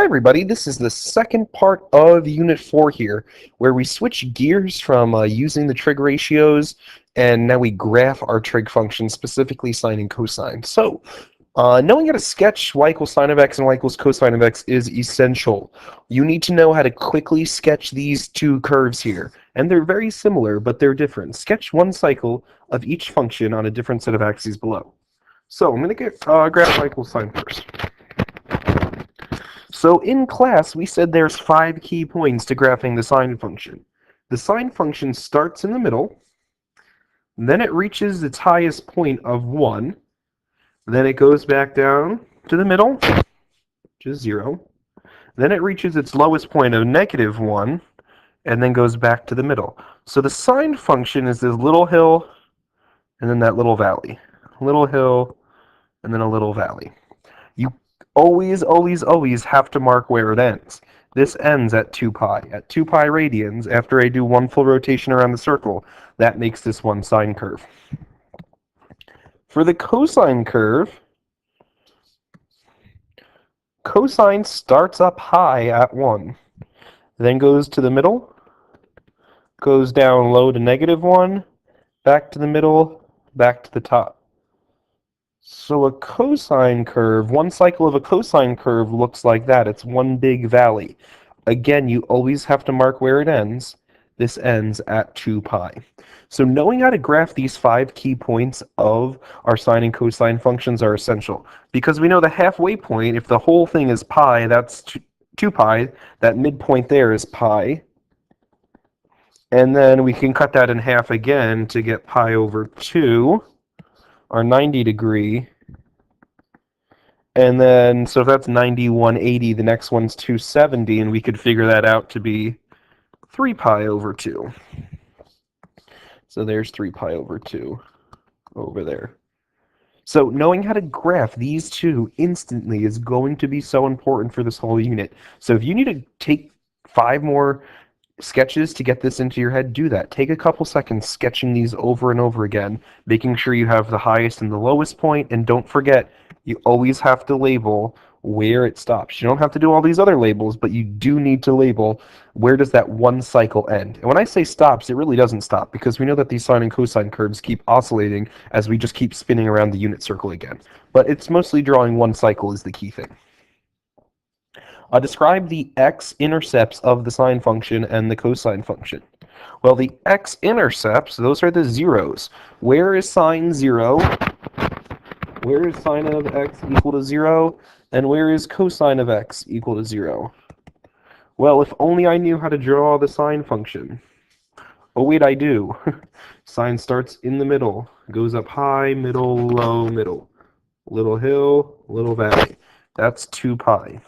Hi everybody, this is the second part of Unit 4 here, where we switch gears from using the trig ratios, and now we graph our trig functions, specifically sine and cosine. So, knowing how to sketch y equals sine of x and y equals cosine of x is essential. You need to know how to quickly sketch these two curves here, and they're very similar, but they're different. Sketch one cycle of each function on a different set of axes below. So, I'm going to get graph y equals sine first. So in class, we said there's 5 key points to graphing the sine function. The sine function starts in the middle, then it reaches its highest point of 1, then it goes back down to the middle, which is 0, then it reaches its lowest point of -1, and then goes back to the middle. So the sine function is this little hill, and then that little valley. Little hill, and then a little valley. You always have to mark where it ends. This ends at 2 pi. At 2 pi radians, after I do one full rotation around the circle, that makes this one sine curve. For the cosine curve, cosine starts up high at 1, then goes to the middle, goes down low to -1, back to the middle, back to the top. So a cosine curve, one cycle of a cosine curve looks like that. It's one big valley. Again, you always have to mark where it ends. This ends at 2 pi. So knowing how to graph these 5 key points of our sine and cosine functions are essential. Because we know the halfway point, if the whole thing is pi, that's 2 pi. That midpoint there is pi. And then we can cut that in half again to get pi over 2. Our 90 degree, and then, so if that's 90, 180, the next one's 270, and we could figure that out to be 3 pi over 2. So there's 3 pi over 2 over there. So knowing how to graph these two instantly is going to be so important for this whole unit. So if you need to take 5 more sketches to get this into your head, do that. Take a couple seconds sketching these over and over again, making sure you have the highest and the lowest point, and don't forget, you always have to label where it stops. You don't have to do all these other labels, but you do need to label where does that one cycle end. And when I say stops, it really doesn't stop, because we know that these sine and cosine curves keep oscillating as we just keep spinning around the unit circle again. But it's mostly drawing one cycle is the key thing. Describe the x-intercepts of the sine function and the cosine function. Well, the x-intercepts, those are the zeros. Where is sine 0? Where is sine of x equal to 0? And where is cosine of x equal to 0? Well, if only I knew how to draw the sine function. Oh wait, I do. Sine starts in the middle, goes up high, middle, low, middle. Little hill, little valley. That's 2 pi.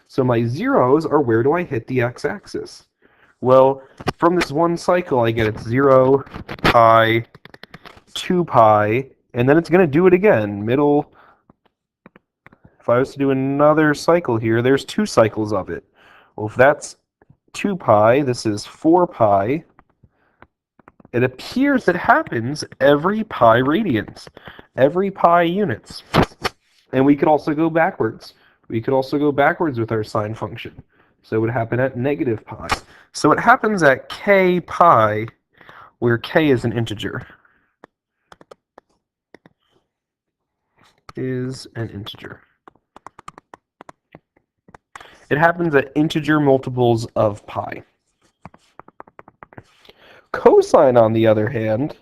So my zeros are where do I hit the x-axis? Well, from this one cycle, I get it's 0, pi, 2 pi, and then it's going to do it again. Middle, if I was to do another cycle here, there's 2 cycles of it. Well, if that's 2 pi, this is 4 pi. It appears it happens every pi radians, every pi units. And we could also go backwards. We could also go backwards with our sine function. So it would happen at -pi. So it happens at k pi, where k is an integer. Is an integer. It happens at integer multiples of pi. Cosine, on the other hand,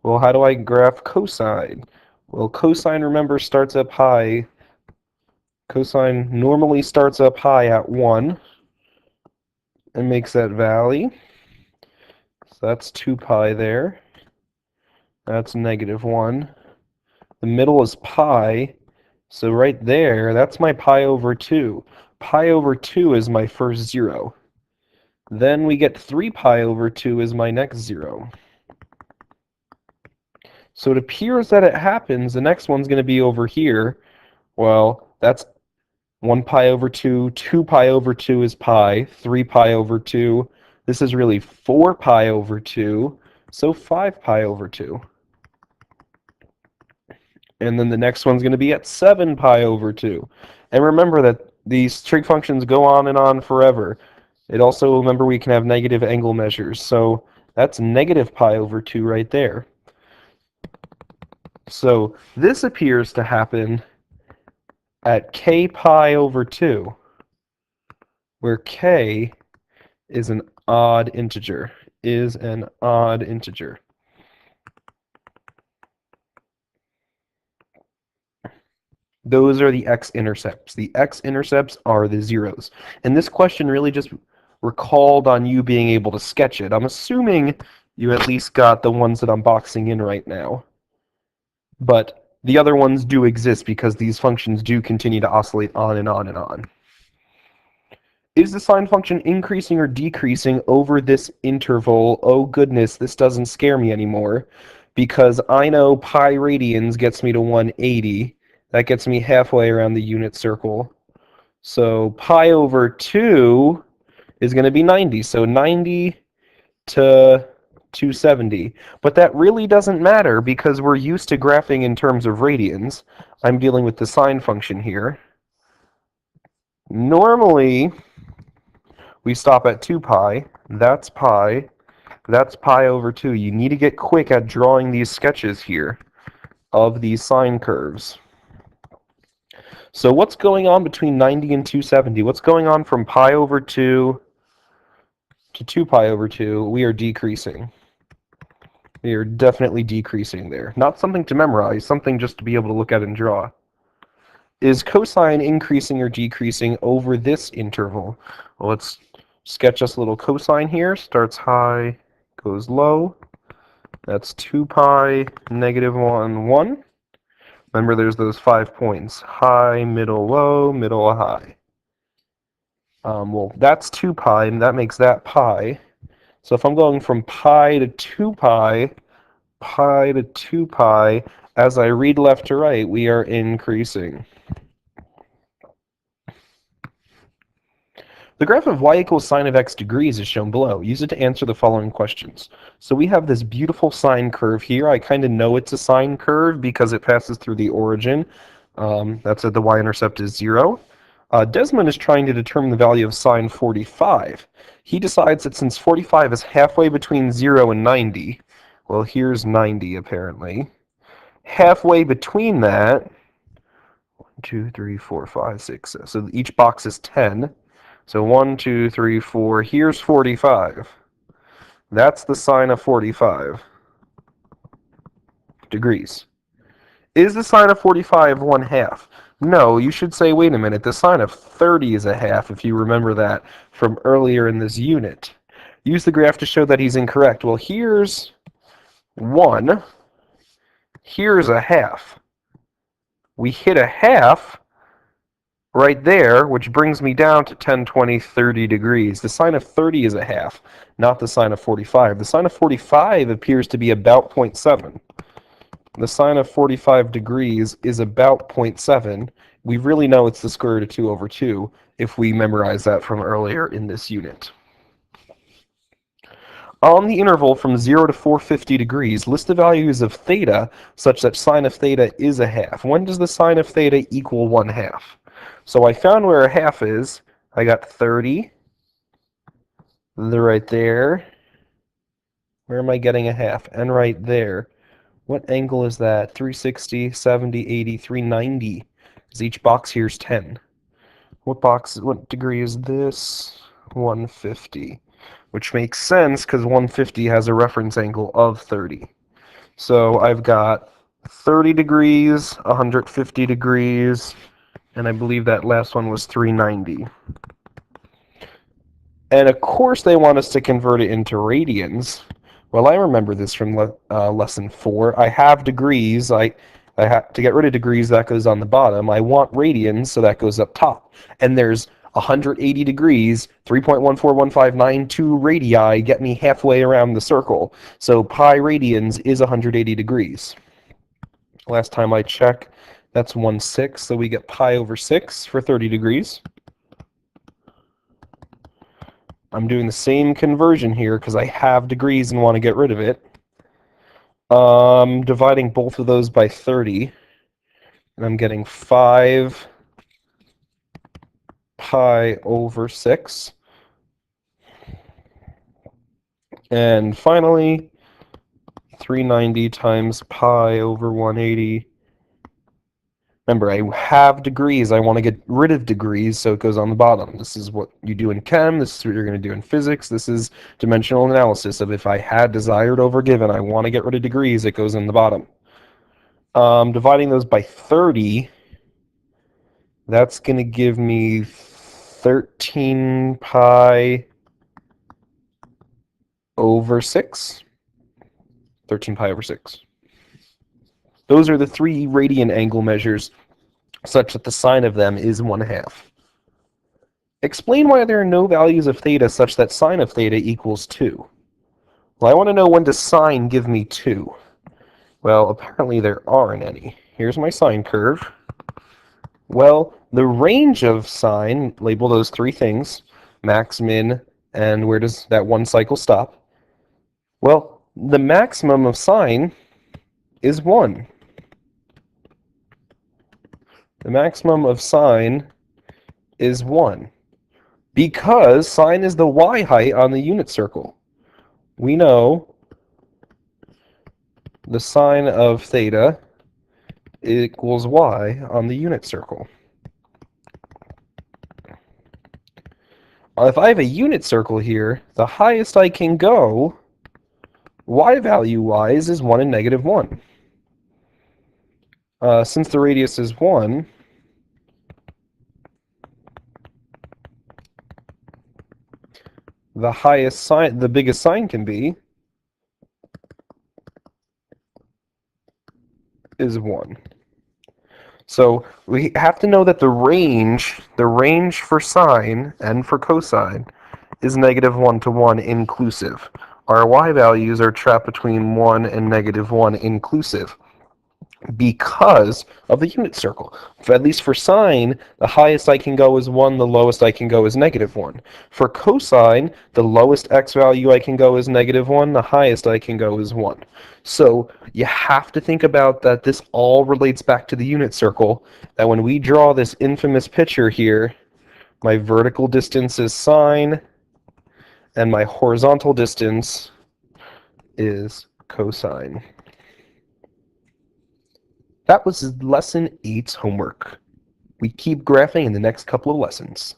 well, how do I graph cosine? Well, cosine, remember, starts up high. Cosine normally starts up high at 1 and makes that valley. So that's 2 pi there. That's -1. The middle is pi. So right there, that's my pi over 2. Pi over 2 is my first 0. Then we get 3 pi over 2 is my next 0. So it appears that it happens. The next one's going to be over here. Well, that's 1 pi over 2, 2 pi over 2 is pi, 3 pi over 2. This is really 4 pi over 2, so 5 pi over 2. And then the next one's going to be at 7 pi over 2. And remember that these trig functions go on forever. It also, remember, we can have negative angle measures, so that's negative pi over 2 right there. So this appears to happen at k pi over 2, where k is an odd integer, Those are the x-intercepts. The x-intercepts are the zeros. And this question really just recalled on you being able to sketch it. I'm assuming you at least got the ones that I'm boxing in right now. But the other ones do exist because these functions do continue to oscillate on and on and on. Is the sine function increasing or decreasing over this interval? Oh goodness, this doesn't scare me anymore, because I know pi radians gets me to 180. That gets me halfway around the unit circle. So pi over 2 is going to be 90. So 90 to 270. But that really doesn't matter because we're used to graphing in terms of radians. I'm dealing with the sine function here. Normally, we stop at 2 pi. That's pi. That's pi over 2. You need to get quick at drawing these sketches here of these sine curves. So what's going on between 90 and 270? What's going on from pi over 2 to 2 pi over 2? We are decreasing. We are definitely decreasing there. Not something to memorize, something just to be able to look at and draw. Is cosine increasing or decreasing over this interval? Well, let's sketch us a little cosine here. Starts high, goes low. That's 2 pi, negative 1, 1. Remember, there's those 5 points. High, middle, low, middle, high. Well, that's 2 pi, and that makes that pi. So if I'm going from pi to 2 pi, pi to 2 pi, as I read left to right, we are increasing. The graph of y equals sine of x degrees is shown below. Use it to answer the following questions. So we have this beautiful sine curve here. I kind of know it's a sine curve because it passes through the origin. That's at the y-intercept is 0. Desmond is trying to determine the value of sine 45. He decides that since 45 is halfway between 0 and 90, well, here's 90 apparently. Halfway between that, 1, 2, 3, 4, 5, 6, 7. So each box is 10. So 1, 2, 3, 4, here's 45. That's the sine of 45 degrees. Is the sine of 45 1/2? No, you should say, wait a minute, the sine of 30 is a half, if you remember that from earlier in this unit. Use the graph to show that he's incorrect. Well, here's 1. Here's a half. We hit a half right there, which brings me down to 10, 20, 30 degrees. The sine of 30 is a half, not the sine of 45. The sine of 45 appears to be about 0.7. The sine of 45 degrees is about 0.7. We really know it's the square root of 2 over 2 if we memorize that from earlier in this unit. On the interval from 0 to 450 degrees, list the values of theta such that sine of theta is a half. When does the sine of theta equal 1/2? So I found where a half is. I got 30. They're right there. Where am I getting a half? And right there. What angle is that? 360, 70, 80, 390. Because each box here is 10. What degree is this? 150. Which makes sense because 150 has a reference angle of 30. So I've got 30 degrees, 150 degrees, and I believe that last one was 390. And of course they want us to convert it into radians. Well, I remember this from lesson 4. I have degrees. I have to get rid of degrees, that goes on the bottom. I want radians, so that goes up top. And there's 180 degrees, 3.141592 radii get me halfway around the circle. So pi radians is 180 degrees. Last time I checked, that's 1/6, so we get pi over 6 for 30 degrees. I'm doing the same conversion here because I have degrees and want to get rid of it. Dividing both of those by 30, and I'm getting 5 pi over 6. And finally, 390 times pi over 180. Remember, I have degrees. I want to get rid of degrees, so it goes on the bottom. This is what you do in chem. This is what you're going to do in physics. This is dimensional analysis of if I had desired over given. I want to get rid of degrees. It goes in the bottom. Dividing those by 30, that's going to give me 13 pi over 6. 13 pi over 6. Those are the three radian angle measures such that the sine of them is 1/2. Explain why there are no values of theta such that sine of theta equals 2. Well, I want to know when does sine give me 2. Well, apparently there aren't any. Here's my sine curve. Well, the range of sine, label those three things, max, min, and where does that one cycle stop? Well, the maximum of sine is 1. The maximum of sine is 1. Because sine is the y height on the unit circle. We know the sine of theta equals y on the unit circle. If I have a unit circle here, the highest I can go, y value-wise, is 1 and -1. Since the radius is 1, the highest sine, the biggest sine can be, is 1. So we have to know that the range for sine and for cosine is -1 to 1 inclusive. Our y values are trapped between 1 and -1 inclusive because of the unit circle. At least for sine, the highest I can go is 1, the lowest I can go is -1. For cosine, the lowest x value I can go is -1, the highest I can go is 1. So you have to think about that this all relates back to the unit circle, that when we draw this infamous picture here, my vertical distance is sine, and my horizontal distance is cosine. That was lesson 8's homework. We keep graphing in the next couple of lessons.